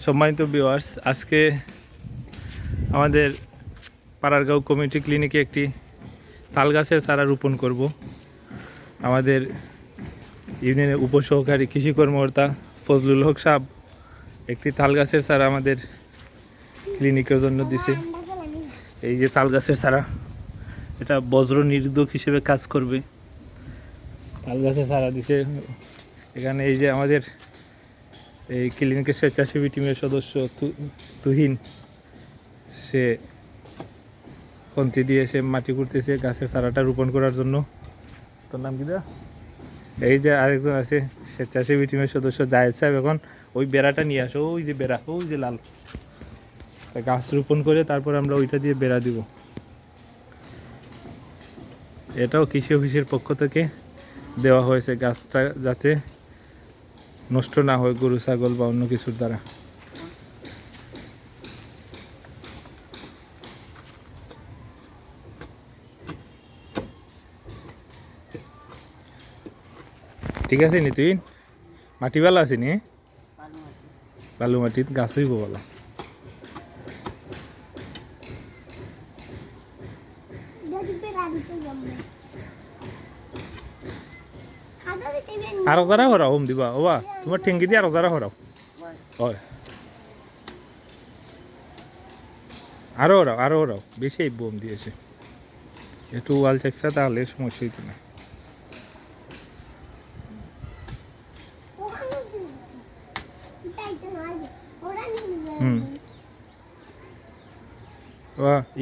সম্মানিত ভিউয়ার্স, আজকে আমাদের পাড়ারগাঁও কমিউনিটি ক্লিনিকে একটি তাল গাছের চারা রোপণ করব। আমাদের ইউনিয়নের উপসহকারী কৃষি কর্মকর্তা ফজলুল হক সাহেব একটি তাল গাছের চারা আমাদের ক্লিনিকের জন্য দিছে। এই যে তাল গাছের চারা, এটা বজ্র নিরোধক হিসেবে কাজ করবে। তাল গাছের চারা দিছে এখানে। এই যে আমাদের এই ক্লিনিকের স্বেচ্ছাসেবী টিমের সদস্য তুহিন, সে কন্তি দিয়ে সে মাটি করতেছে গাছের চারাটা রোপণ করার জন্য। তোর নাম কি দা? এই যে আরেকজন আছে স্বেচ্ছাসেবী টিমের সদস্য জায়েদ সাহেব, এখন ওই বেড়াটা নিয়ে আসো। ওই যে বেড়া, ওই যে লাল গাছ রোপণ করে তারপর আমরা ওইটা দিয়ে বেড়া দিব। এটাও কৃষি অফিসের পক্ষ থেকে দেওয়া হয়েছে, গাছটা যাতে নষ্ট না হয় গরু ছাগল বা অন্য কিছুর দ্বারা। ঠিক আছে নি? তুই মাটি ভালো আছে নি? বালু মাটিত গাছ হইব বলা। আরো যারা হরাও হোম দিবা ওবা, তোমার ঠেঙ্গি দিয়ে আরো যারা হরাও। হয়, আরো হরাও, আরো হরাও, বেশি বোম দিয়েছে। একটু ওয়াল চাপা, তাহলে সমস্যা হইতো না।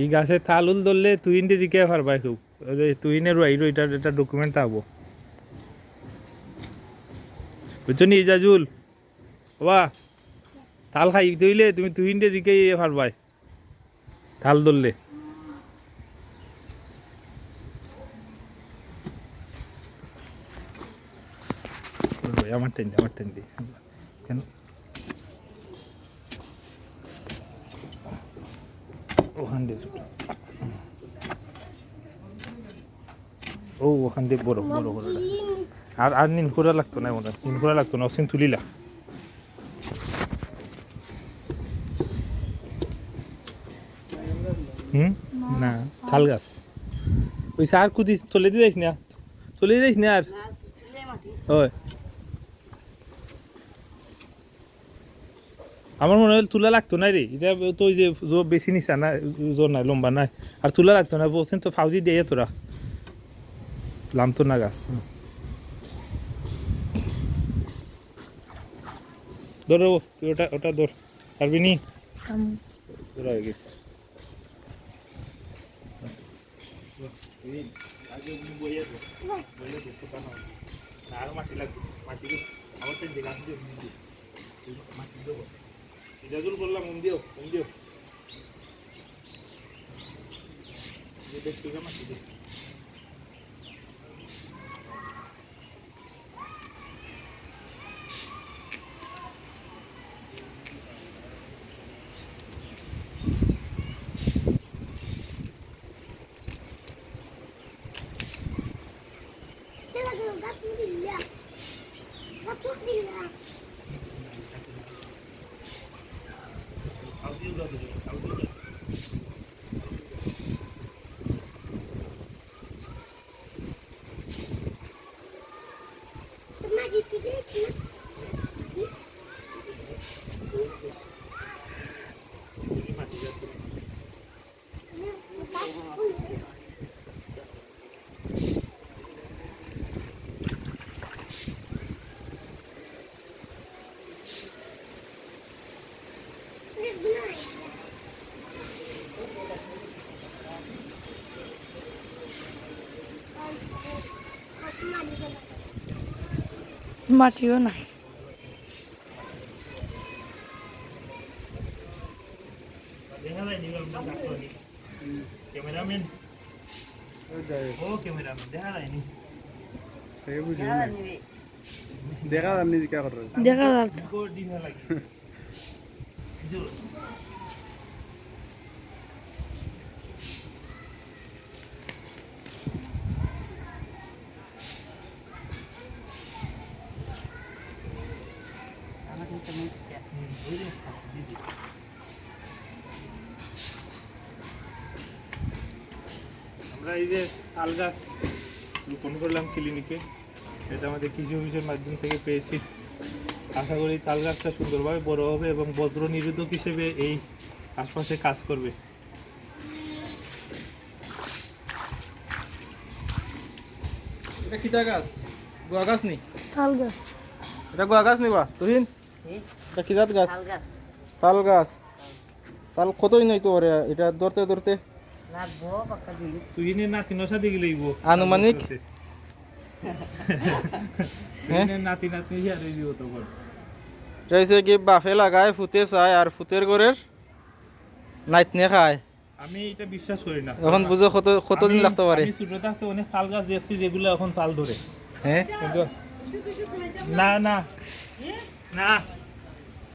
এই গাছে তালুল ধরলে তুই ইন্ডে জিকে পারবা কেউ। তুইনের রইল, এটা ডকুমেন্ট থাকবো, বুঝছো নি ইজাজুল? বাবা তাল খাই তৈলে তুমি তুই ইন্ডে জিকে পারবাই তাল ধরলে। আমার টেন দি কেন ওখান দিয়ে ছোট, ও ওখান দিয়ে বড় বড় বড়। আর নিন খোরা লাগতো না, মনে নিন খোরা লাগতো না, অক্সিজেন তুলিলা। না তাল গাছ ওই আর কুদি তুলে দিয়ে যাইস না, তুলে যাইস না আর। হয়, আমার মনে হয় তুলা লাগতো না রে, এটা তো ওই যে বেশি নিচা না, জোর নাই, লম্বা নাই, আর তুলা লাগতো না। বলছেন তো ফাউজি দিয়ে তোরা লামতো না গাছ। ধরো ওটা ওটা ধর, পারবি নি? ধরা হয়ে গেছে। আরো মাটি লাগবে, মাটি আমার তো দিলাম মাটি দেবো। ইজাজুল বললাম ওম দিও, ওম দিও দেখতে মাটি দিও। মাটিও নাই। ক্যামেরাম্যান, ও ক্যামেরাম্যান দেখা যায়নি, দেখা যাননি কে করে দেখা যাচ্ছে Anak kita আমরা এই যে তাল গাছ রোপণ করলাম ক্লিনিকে, এটা আমাদের কৃষি অফিসের মাধ্যম থেকে পেয়েছি। আশা করি তাল গাছটা সুন্দরভাবে বড় হবে এবং বজ্র নিরোধক হিসেবে এই আশপাশে কাজ করবে। এটা কিতা গাছ? গোয়া গাছ নি? তাল গাছ। এটা গোয়া গাছ নিবা তুহিন? এটা কি জাত গাছ? তাল গাছ তাল গাছ। তাল কতই নয় তো ওরে এটা ধরতে ধরতে লাগবো পাক্কা দিন। তুই নে নাতিনোর সাথে গেলেইব আনুমানিক? নাতি নাতনি আর দিব তখন। এটা হচ্ছে কি বাফে লাগায় ফুতে চায় আর ফুতের ঘরের নাইতনে খায়। আমি এটা বিশ্বাস করি না। এখন বুঝো কতদিন আমি- লাগতে পারে? আমি ছোট থাকতে অনেক তাল গাছ দেখছি যেগুলো এখন তাল ধরে, হ্যাঁ কিন্তু না না না